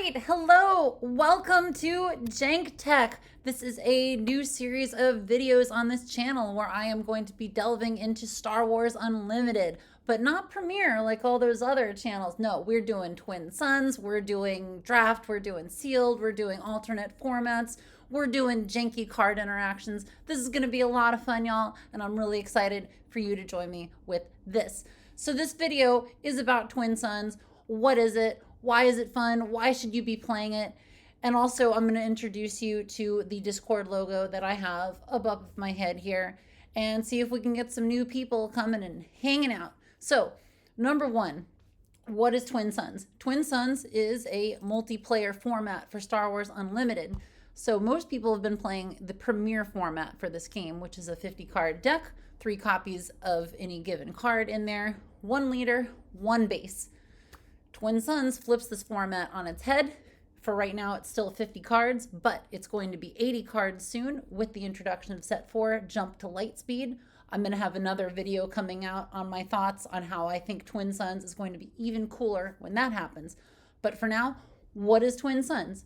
right, hello, welcome to JankTech. This is a new series of videos on this channel where I am going to be delving into Star Wars Unlimited, but not Premiere like all those other channels. No, we're doing Twin Suns, we're doing Draft, we're doing Sealed, we're doing alternate formats, we're doing janky card interactions. This is going to be a lot of fun, y'all, and I'm really excited for you to join me with this. So this video is about Twin Suns. What is it? Why is it fun? Why should you be playing it? And also, I'm going to introduce you to the Discord logo that I have above my head here and see if we can get some new people coming and hanging out. So, number one, what is Twin Suns? Twin Suns is a multiplayer format for Star Wars Unlimited. So most people have been playing the Premier format for this game, which is a 50-card deck, 3 copies of any given card in there, 1 leader, 1 base. Twin Suns flips this format on its head. For right now, it's still 50 cards, but it's going to be 80 cards soon with the introduction of set 4, Jump to Lightspeed. I'm going to have another video coming out on my thoughts on how I think Twin Suns is going to be even cooler when that happens. But for now, what is Twin Suns?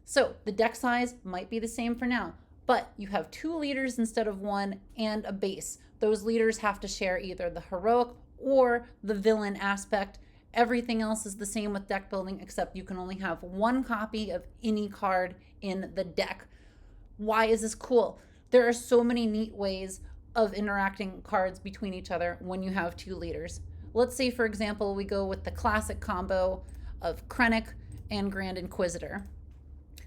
So the deck size might be the same for now, but you have 2 leaders instead of 1 and a base. Those leaders have to share either the heroic or the villain aspect. Everything else is the same with deck building, except you can only have 1 copy of any card in the deck. Why is this cool? There are so many neat ways of interacting cards between each other when you have 2 leaders. Let's say, for example, we go with the classic combo of Krennic and Grand Inquisitor.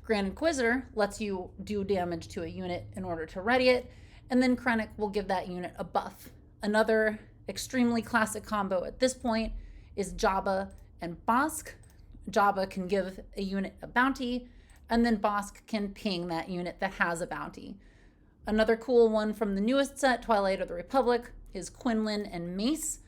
Grand Inquisitor lets you do damage to a unit in order to ready it, and then Krennic will give that unit a buff. Another extremely classic combo at this point is Jabba and Bosk. Jabba can give a unit a bounty, and then Bosk can ping that unit that has a bounty. Another cool one from the newest set, Twilight of the Republic, is Quinlan and Mace.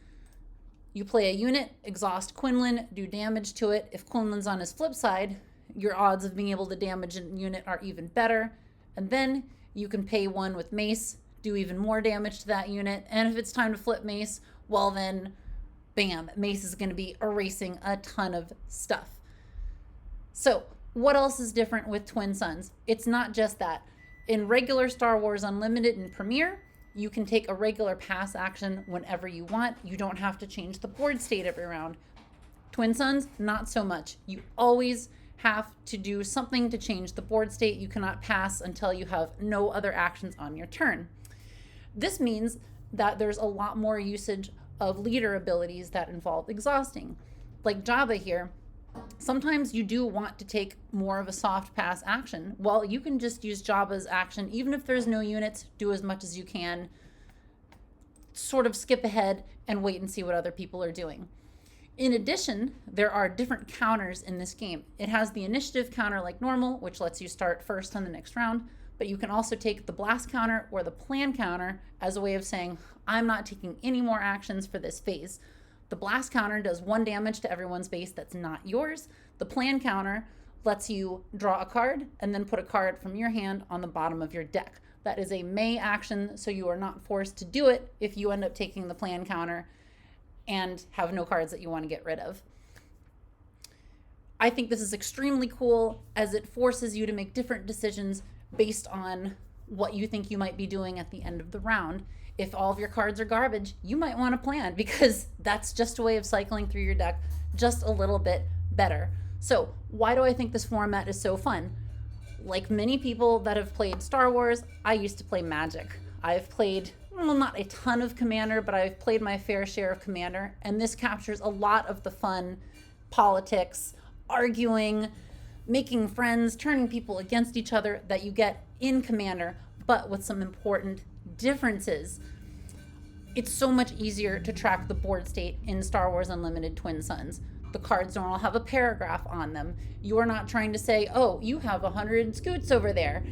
You play a unit, exhaust Quinlan, do damage to it. If Quinlan's on his flip side, your odds of being able to damage a unit are even better. And then you can pay 1 with Mace, do even more damage to that unit. And if it's time to flip Mace, well then, bam, Mace is going to be erasing a ton of stuff. So what else is different with Twin Suns? It's not just that. In regular Star Wars Unlimited and Premiere, you can take a regular pass action whenever you want. You don't have to change the board state every round. Twin Suns, not so much. You always have to do something to change the board state. You cannot pass until you have no other actions on your turn. This means that there's a lot more usage of leader abilities that involve exhausting. Like Jabba here, sometimes you do want to take more of a soft pass action. Well, you can just use Jabba's action, even if there's no units, do as much as you can, sort of skip ahead and wait and see what other people are doing. In addition, there are different counters in this game. It has the initiative counter like normal, which lets you start first on the next round, but you can also take the blast counter or the plan counter as a way of saying, I'm not taking any more actions for this phase. The blast counter does 1 damage to everyone's base that's not yours. The plan counter lets you draw a card and then put a card from your hand on the bottom of your deck. That is a may action, so you are not forced to do it if you end up taking the plan counter and have no cards that you want to get rid of. I think this is extremely cool as it forces you to make different decisions based on what you think you might be doing at the end of the round. If all of your cards are garbage, you might want to plan because that's just a way of cycling through your deck just a little bit better. So why do I think this format is so fun? Like many people that have played Star Wars, I used to play Magic. I've played, well, not a ton of Commander, but I've played my fair share of Commander, and this captures a lot of the fun politics, arguing, making friends, turning people against each other that you get in Commander, but with some important differences. It's so much easier to track the board state in Star Wars Unlimited Twin Suns. The cards don't all have a paragraph on them. You are not trying to say, oh, you have 100 scoots over there.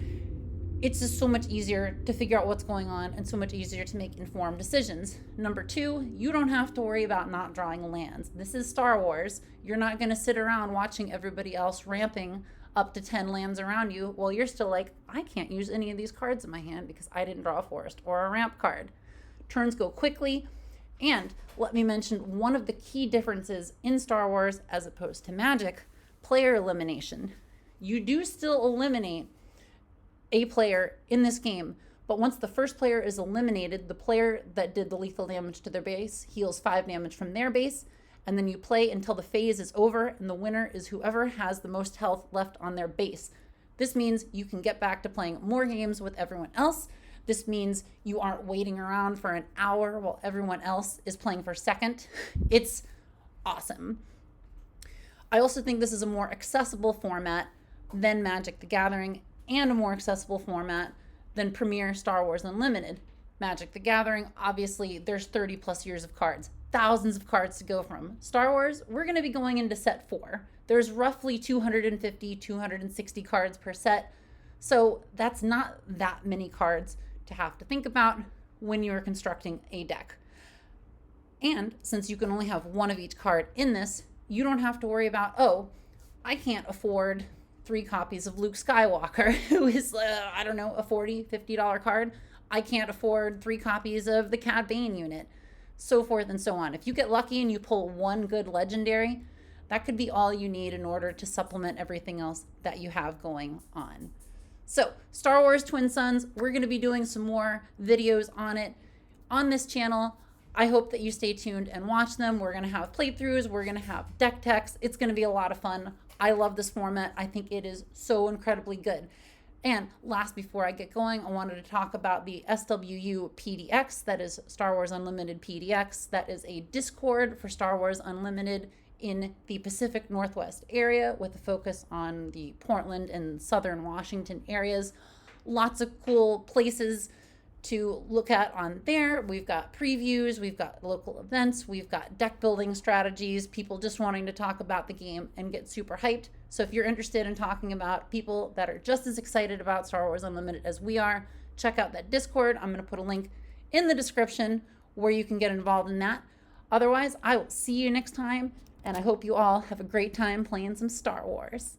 It's just so much easier to figure out what's going on and so much easier to make informed decisions. Number 2, you don't have to worry about not drawing lands. This is Star Wars. You're not going to sit around watching everybody else ramping up to 10 lands around you while you're still like, I can't use any of these cards in my hand because I didn't draw a forest or a ramp card. Turns go quickly. And let me mention one of the key differences in Star Wars as opposed to Magic. player elimination. You do still eliminate a player in this game, but once the first player is eliminated, the player that did the lethal damage to their base heals 5 damage from their base, and then you play until the phase is over, and the winner is whoever has the most health left on their base. This means you can get back to playing more games with everyone else. This means you aren't waiting around for an hour while everyone else is playing for second. It's awesome. I also think this is a more accessible format than Magic the Gathering, and a more accessible format than Premier Star Wars Unlimited. Magic the Gathering, obviously, there's 30 plus years of cards, thousands of cards to go from. Star Wars, we're going to be going into set 4. There's roughly 250, 260 cards per set, so that's not that many cards to have to think about when you're constructing a deck. And since you can only have one of each card in this, you don't have to worry about, oh, I can't afford 3 copies of Luke Skywalker, who is, I don't know, a $40, $50 card. I can't afford 3 copies of the Cad Bane unit, so forth and so on. If you get lucky and you pull one good legendary, that could be all you need in order to supplement everything else that you have going on. So, Star Wars Twin Suns, we're going to be doing some more videos on it on this channel. I hope that you stay tuned and watch them. We're going to have playthroughs. We're going to have deck techs. It's going to be a lot of fun. I love this format. I think it is so incredibly good. And last, before I get going, I wanted to talk about the SWU PDX, that is Star Wars Unlimited PDX. That is a Discord for Star Wars Unlimited in the Pacific Northwest area with a focus on the Portland and Southern Washington areas. Lots of cool places to look at on there. We've got previews, we've got local events, we've got deck building strategies, people just wanting to talk about the game and get super hyped. So if you're interested in talking about people that are just as excited about Star Wars Unlimited as we are, check out that Discord. I'm going to put a link in the description where you can get involved in that. Otherwise, I will see you next time, and I hope you all have a great time playing some Star Wars.